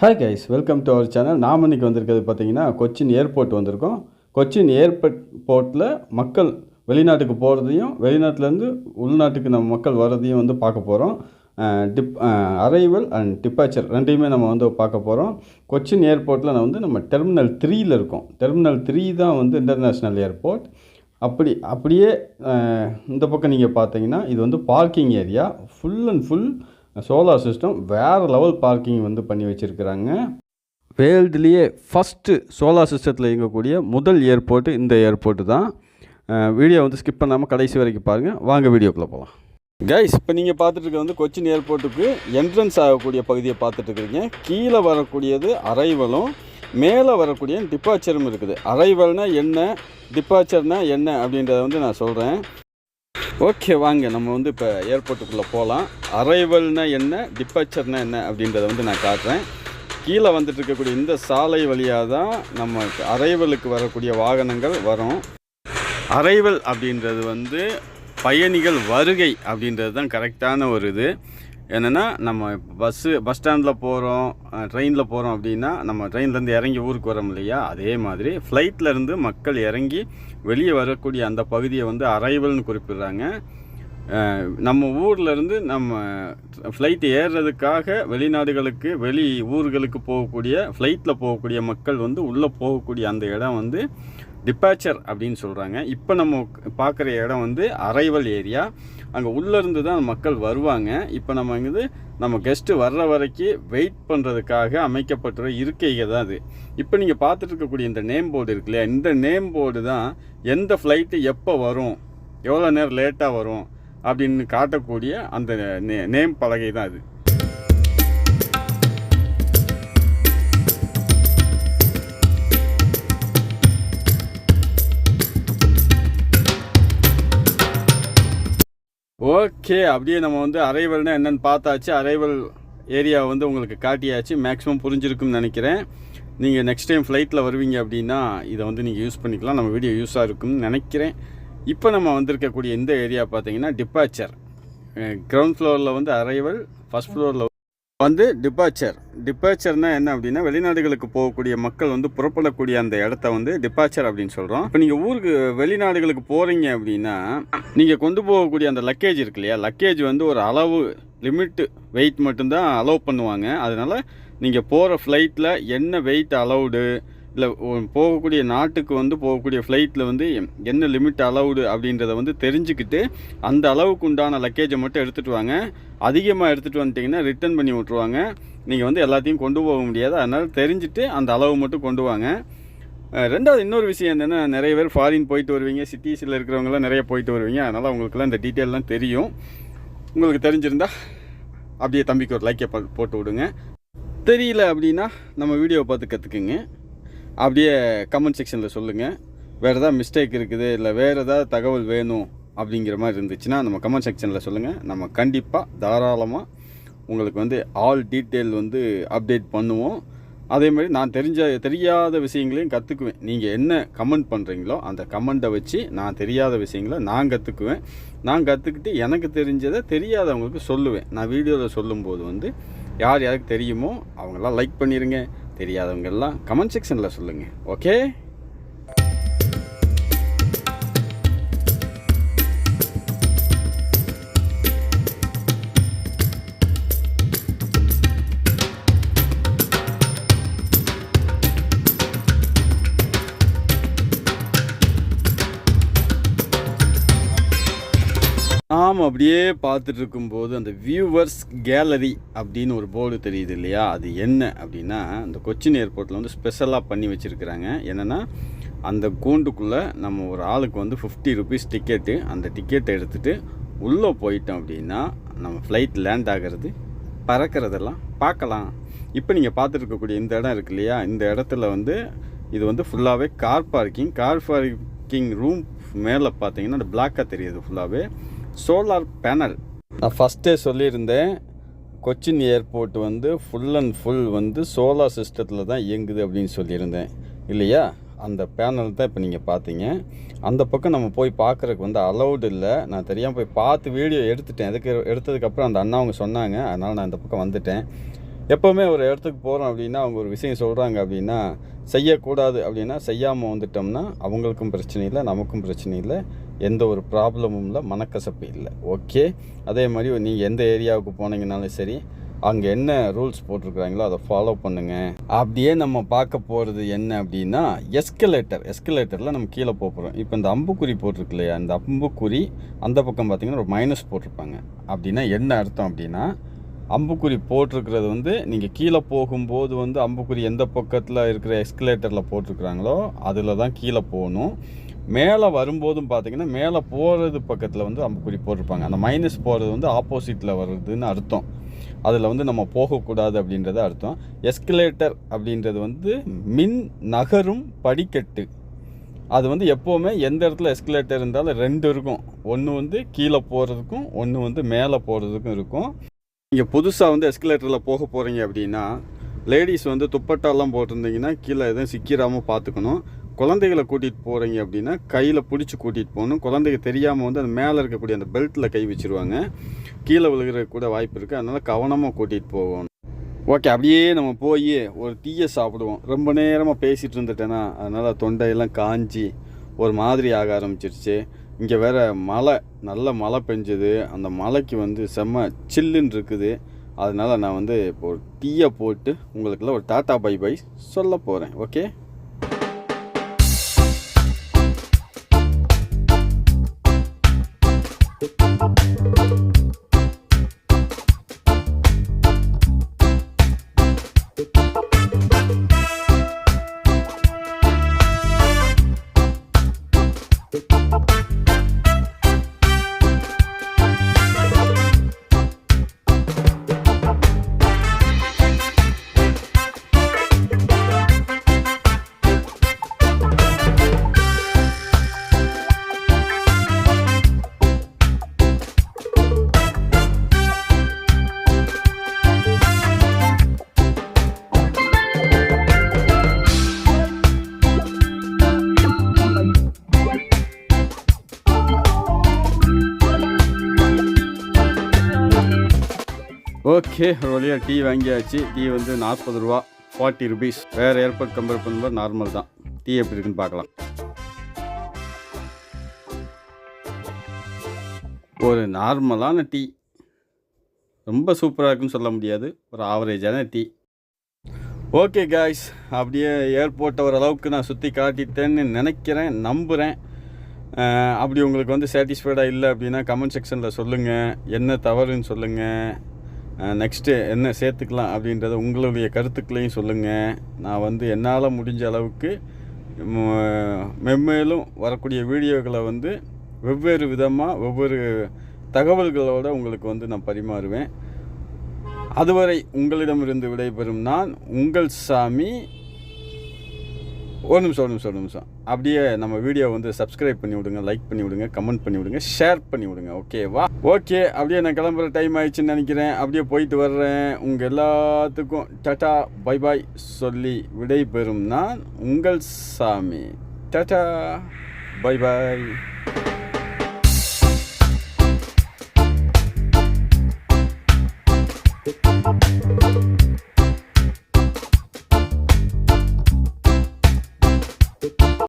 Hi guys, welcome to our channel. நாம் இன்றைக்கி வந்திருக்கிறது பார்த்தீங்கன்னா கொச்சின் ஏர்போர்ட் வந்திருக்கோம். கொச்சின் ஏர்போர்ட்டில் மக்கள் வெளிநாட்டுக்கு போகிறதையும் வெளிநாட்டிலேருந்து உள்நாட்டுக்கு நம்ம மக்கள் வர்றதையும் வந்து பார்க்க போகிறோம். அரைவல் அண்ட் டிப்பாச்சர் ரெண்டையுமே நம்ம வந்து பார்க்க போகிறோம். கொச்சின் ஏர்போர்ட்டில் நம்ம டெர்மினல் 3ல் இருக்கோம். டெர்மினல் 3 தான் வந்து இன்டர்நேஷ்னல் ஏர்போர்ட். அப்படியே இந்த பக்கம் நீங்கள் பார்த்தீங்கன்னா இது வந்து parking area. Full and full solar system, வேறு லெவல் பார்க்கிங் வந்து பண்ணி வச்சுருக்கிறாங்க. வேர்ல்டுலேயே ஃபஸ்ட்டு சோலார் சிஸ்டத்தில் இயங்கக்கூடிய முதல் ஏர்போர்ட்டு இந்த ஏர்போர்ட்டு தான். வீடியோ வந்து ஸ்கிப் பண்ணாமல் கடைசி வரைக்கும் பாருங்கள். வாங்க வீடியோக்குள்ளே போகலாம். கைஸ், இப்போ நீங்கள் பார்த்துட்டு வந்து கொச்சின் ஏர்போர்ட்டுக்கு என்ட்ரன்ஸ் ஆகக்கூடிய பகுதியை பார்த்துட்ருக்குறீங்க. கீழே வரக்கூடியது அரைவலும், மேலே வரக்கூடிய டிப்பாச்சரும் இருக்குது. அரைவல்னால் என்ன, டிப்பாச்சர்னால் என்ன அப்படின்றத வந்து நான் சொல்கிறேன். ஓகே, வாங்க நம்ம வந்து இப்போ ஏர்போர்ட்டுக்குள்ளே போகலாம். அரைவல்னால் என்ன, டிப்பாச்சர்னால் என்ன அப்படின்றத வந்து நான் காட்டுறேன். கீழே வந்துட்டு இருக்கக்கூடிய இந்த சாலை வழியாக தான் நம்ம அரைவலுக்கு வரக்கூடிய வாகனங்கள் வரும். அரைவல் அப்படின்றது வந்து பயணிகள் வருகை அப்படின்றது தான் கரெக்டான ஒரு இது. என்னென்னா, நம்ம பஸ் ஸ்டாண்டில் போகிறோம், ட்ரெயினில் போகிறோம் அப்படின்னா நம்ம ட்ரெயின்லேருந்து இறங்கி ஊருக்கு வரோம் இல்லையா, அதே மாதிரி ஃப்ளைட்லேருந்து மக்கள் இறங்கி வெளியே வரக்கூடிய அந்த பகுதியை வந்து அரைவல்னு குறிப்பிடுறாங்க. நம்ம ஊர்லேருந்து நம்ம ஃப்ளைட் ஏறுறதுக்காக வெளிநாடுகளுக்கு வெளி ஊர்களுக்கு போகக்கூடிய ஃப்ளைட்டில் போகக்கூடிய மக்கள் வந்து உள்ளே போகக்கூடிய அந்த இடம் வந்து டிப்பாச்சர் அப்படின்னு சொல்கிறாங்க. இப்போ நம்ம பார்க்குற இடம் வந்து அரைவல் ஏரியா. அங்கே உள்ளேருந்து தான் மக்கள் வருவாங்க. இப்போ நம்ம கெஸ்ட்டு வர்ற வரைக்கும் வெயிட் பண்ணுறதுக்காக அமைக்கப்பட்ட இருக்கைகள் தான் அது. இப்போ நீங்கள் பார்த்துட்டு இருக்கக்கூடிய இந்த நேம் போர்டு இருக்கு இல்லையா, இந்த நேம் போர்டு தான் எந்த ஃப்ளைட்டு எப்போ வரும், எவ்வளோ நேரம் லேட்டாக வரும் அப்படின்னு காட்டக்கூடிய அந்த நேம் பலகை தான் அது. ஓகே, அப்படியே நம்ம வந்து அரைவல்னால் என்னென்னு பார்த்தாச்சு. அரைவல் ஏரியா வந்து உங்களுக்கு காட்டியாச்சு. மேக்ஸிமம் புரிஞ்சிருக்குன்னு நினைக்கிறேன். நீங்கள் நெக்ஸ்ட் டைம் ஃப்ளைட்டில் வருவீங்க அப்படின்னா இதை வந்து நீங்கள் யூஸ் பண்ணிக்கலாம். நம்ம வீடியோ யூஸாக இருக்கும்னு நினைக்கிறேன். இப்போ நம்ம வந்திருக்கக்கூடிய இந்த ஏரியா பார்த்தீங்கன்னா டிப்பாச்சர். கிரவுண்ட் ஃப்ளோரில் வந்து அரைவல், ஃபஸ்ட் ஃப்ளோரில் வந்து டிப்பாச்சர். டிப்பாச்சர்னால் என்ன அப்படின்னா, வெளிநாடுகளுக்கு போகக்கூடிய மக்கள் வந்து புறப்படக்கூடிய அந்த இடத்த வந்து டிப்பாச்சர் அப்படின்னு சொல்கிறோம். இப்போ நீங்கள் ஊருக்கு வெளிநாடுகளுக்கு போகிறீங்க அப்படின்னா நீங்கள் கொண்டு போகக்கூடிய அந்த லக்கேஜ் இருக்கு இல்லையா, லக்கேஜ் வந்து ஒரு அளவு லிமிட்டு வெயிட் மட்டும்தான் அலோவ் பண்ணுவாங்க. அதனால் நீங்கள் போகிற ஃப்ளைட்டில் என்ன வெயிட் அலௌடு, இல்லை போகக்கூடிய நாட்டுக்கு வந்து போகக்கூடிய ஃப்ளைட்டில் வந்து என்ன லிமிட் அலௌடு அப்படின்றத வந்து தெரிஞ்சுக்கிட்டு அந்த அளவுக்கு உண்டான லக்கேஜை மட்டும் எடுத்துகிட்டு வாங்க. அதிகமாக எடுத்துகிட்டு வந்துட்டிங்கன்னா ரிட்டர்ன் பண்ணி விட்ருவாங்க. நீங்கள் வந்து எல்லாத்தையும் கொண்டு போக முடியாது. அதனால் தெரிஞ்சுட்டு அந்த அளவு மட்டும் கொண்டு வாங்க. ரெண்டாவது இன்னொரு விஷயம் என்னென்னா, நிறைய பேர் ஃபாரின் போயிட்டு வருவீங்க, சிட்டிஸில் இருக்கிறவங்களாம் நிறைய போயிட்டு வருவீங்க. அதனால் உங்களுக்குலாம் இந்த டீட்டெயிலாம் தெரியும். உங்களுக்கு தெரிஞ்சிருந்தால் அப்படியே தம்பிக்கு ஒரு லைக்கை போட்டு விடுங்க. தெரியல அப்படின்னா நம்ம வீடியோவை பார்த்து கற்றுக்குங்க. அப்படியே கமெண்ட் செக்ஷனில் சொல்லுங்கள். வேறு ஏதாவது மிஸ்டேக் இருக்குது, இல்லை வேறு ஏதாவது தகவல் வேணும் அப்படிங்கிற மாதிரி இருந்துச்சுன்னா நம்ம கமெண்ட் செக்ஷனில் சொல்லுங்கள். நம்ம கண்டிப்பாக தாராளமாக உங்களுக்கு வந்து ஆல் டீட்டெயில் வந்து அப்டேட் பண்ணுவோம். அதே மாதிரி நான் தெரியாத விஷயங்களையும் கற்றுக்குவேன். நீங்கள் என்ன கமெண்ட் பண்ணுறீங்களோ அந்த கமெண்ட்டை வச்சு நான் தெரியாத விஷயங்களை நான் கற்றுக்குவேன். நான் கற்றுக்கிட்டு எனக்கு தெரிஞ்சதை தெரியாதவங்களுக்கு சொல்லுவேன். நான் வீடியோவில் சொல்லும்போது வந்து யார் யாருக்கு தெரியுமோ அவங்களாம் லைக் பண்ணிடுங்க. தெரியாதவங்கெல்லாம் கமெண்ட் செக்ஷனில் சொல்லுங்கள். ஓகே, நாம் அப்படியே பார்த்துட்டு இருக்கும்போது அந்த வியூவர்ஸ் கேலரி அப்படின்னு ஒரு போர்டு தெரியுது இல்லையா, அது என்ன அப்படின்னா, அந்த கொச்சின் ஏர்போர்ட்டில் வந்து ஸ்பெஷலாக பண்ணி வச்சுருக்கிறாங்க. என்னென்னா, அந்த கூண்டுக்குள்ளே நம்ம ஒரு ஆளுக்கு வந்து 50 rupees டிக்கெட்டு. அந்த டிக்கெட்டை எடுத்துகிட்டு உள்ளே போயிட்டோம் அப்படின்னா நம்ம ஃப்ளைட் லேண்ட் ஆகிறது, பறக்கிறதெல்லாம் பார்க்கலாம். இப்போ நீங்கள் பார்த்துட்டு இருக்கக்கூடிய இந்த இடம் இருக்கு இல்லையா, இந்த இடத்துல வந்து இது வந்து ஃபுல்லாகவே கார் பார்க்கிங் ரூம். மேலே பார்த்தீங்கன்னா அந்த பிளாக்காக தெரியுது ஃபுல்லாகவே சோலார் பேனல். நான் ஃபஸ்ட்டே சொல்லியிருந்தேன், கொச்சின் ஏர்போர்ட் வந்து ஃபுல் அண்ட் ஃபுல் வந்து சோலார் சிஸ்டத்தில் தான் இயங்குது அப்படின்னு சொல்லியிருந்தேன் இல்லையா. அந்த பேனல் தான் இப்போ நீங்கள் பார்த்தீங்க. அந்த பக்கம் நம்ம போய் பார்க்குறதுக்கு வந்து அலௌடு இல்லை. நான் தெரியாமல் போய் பார்த்து வீடியோ எடுத்துட்டேன். எடுத்ததுக்கப்புறம் அந்த அண்ணா அவங்க சொன்னாங்க, அதனால் நான் இந்த பக்கம் வந்துட்டேன். எப்போவுமே ஒரு இடத்துக்கு போகிறோம் அப்படின்னா அவங்க ஒரு விஷயம் சொல்கிறாங்க அப்படின்னா செய்யக்கூடாது அப்படின்னா செய்யாமல் வந்துட்டோம்னா அவங்களுக்கும் பிரச்சனை இல்லை, நமக்கும் பிரச்சனை இல்லை, எந்த ஒரு ப்ராப்ளமும் இல்லை, மனக்கசப்பு இல்லை. ஓகே, அதே மாதிரி நீங்கள் எந்த ஏரியாவுக்கு போனீங்கனாலும் சரி, அங்கே என்ன ரூல்ஸ் போட்டிருக்கிறாங்களோ அதை ஃபாலோ பண்ணுங்கள். அப்படியே நம்ம பார்க்க போகிறது என்ன அப்படின்னா எஸ்கலேட்டரில் நம்ம கீழே போகிறோம். இப்போ இந்த அம்புக்குறி போட்டிருக்கு இல்லையா, அந்த அம்புக்குறி அந்த பக்கம் பார்த்திங்கன்னா ஒரு மைனஸ் போட்டிருப்பாங்க. அப்படின்னா என்ன அர்த்தம் அப்படின்னா, அம்புக்குறி போட்டிருக்கிறது வந்து நீங்கள் கீழே போகும்போது வந்து அம்புக்குறி எந்த பக்கத்தில் இருக்கிற எஸ்கலேட்டரில் போட்டிருக்கிறாங்களோ அதில் தான் கீழே போகணும். மேலே வரும்போதும் பார்த்திங்கன்னா மேலே போகிறது பக்கத்தில் வந்து அம்புக்குறி போட்டிருப்பாங்க. அந்த மைனஸ் போகிறது வந்து ஆப்போசிட்டில் வருதுன்னு அர்த்தம். அதில் வந்து நம்ம போகக்கூடாது அப்படின்றது அர்த்தம். எஸ்கலேட்டர் அப்படின்றது வந்து மின் நகரும் படிக்கட்டு. அது வந்து எப்போவுமே எந்த இடத்துல எஸ்கலேட்டர் இருந்தாலும் 2 இருக்கும். ஒன்று வந்து கீழே போகிறதுக்கும் ஒன்று வந்து மேலே போகிறதுக்கும் இருக்கும். நீங்கள் புதுசாக வந்து எஸ்கலேட்டரில் போக போகிறீங்க அப்படின்னா லேடிஸ் வந்து துப்பட்டாலாம் போட்டிருந்தீங்கன்னா கீழே எதுவும் சிக்கிராமல் பார்த்துக்கணும். குழந்தைகளை கூட்டிகிட்டு போகிறீங்க அப்படின்னா கையில் பிடிச்சி கூட்டிகிட்டு போகணும். குழந்தைங்க தெரியாமல் வந்து அந்த மேலே இருக்கக்கூடிய அந்த பெல்ட்டில் கை வச்சுருவாங்க, கீழே விழுகிற கூட வாய்ப்பு இருக்குது. அதனால் கவனமாக கூட்டிகிட்டு போகணும். ஓகே, அப்படியே நம்ம போய் ஒரு டீயை சாப்பிடுவோம். ரொம்ப நேரமாக பேசிகிட்டு இருந்துட்டேன்னா அதனால் தொண்டையெல்லாம் காஞ்சி ஒரு மாதிரி ஆக ஆரம்பிச்சிருச்சு. இங்கே வேறு நல்ல மழை பெஞ்சுது. அந்த மழைக்கு வந்து செம்ம சில்லுன்னு இருக்குது. அதனால் நான் வந்து இப்போ ஒரு டீயை போட்டு உங்களுக்கெல்லாம் ஒரு டாட்டா பை பை சொல்ல போகிறேன். ஓகே, ஓகே, ஒரு வழியாக டீ வாங்கியாச்சு. டீ வந்து 40 ரூபா, 40 ருபீஸ். வேறு ஏர்போர்ட் கம்பேர் பண்ணும்போது நார்மல் தான். டீ எப்படி இருக்குன்னு பார்க்கலாம். ஒரு நார்மலான டீ, ரொம்ப சூப்பராக இருக்குன்னு சொல்ல முடியாது, ஒரு ஆவரேஜான டீ. ஓகே காய்ஸ், அப்படியே ஏர்போர்ட்டை ஓரளவுக்கு நான் சுற்றி காட்டிட்டேன்னு நினைக்கிறேன், நம்புகிறேன். அப்படி உங்களுக்கு வந்து சாட்டிஸ்ஃபைடாக இல்லை அப்படின்னா கமெண்ட் செக்ஷனில் சொல்லுங்கள், என்ன தவறுன்னு சொல்லுங்கள், நெக்ஸ்ட்டு என்ன சேர்த்துக்கலாம் அப்படின்றத உங்களுடைய கருத்துக்களையும் சொல்லுங்கள். நான் வந்து என்னால் முடிஞ்ச அளவுக்கு மென்மேலும் வரக்கூடிய வீடியோக்களை வந்து வெவ்வேறு விதமாக வெவ்வேறு தகவல்களோடு உங்களுக்கு வந்து நான் பரிமாறுவேன். அதுவரை உங்களிடமிருந்து விடைபெறும் நான் உங்கள் சாமி. ஒரு நிமிஷம். அப்படியே நம்ம வீடியோ வந்து சப்ஸ்கிரைப் பண்ணி விடுங்க, லைக் பண்ணி விடுங்க, கமெண்ட் பண்ணி விடுங்க, ஷேர் பண்ணி விடுங்க. ஓகேவா? ஓகே, அப்படியே நான் கிளம்புற டைம் ஆயிடுச்சுன்னு நினைக்கிறேன். அப்படியே போயிட்டு வர்றேன். உங்கள் எல்லாத்துக்கும் டாட்டா பை பாய் சொல்லி விடைபெறும் நான் உங்கள் சாமி. Tata bye bye.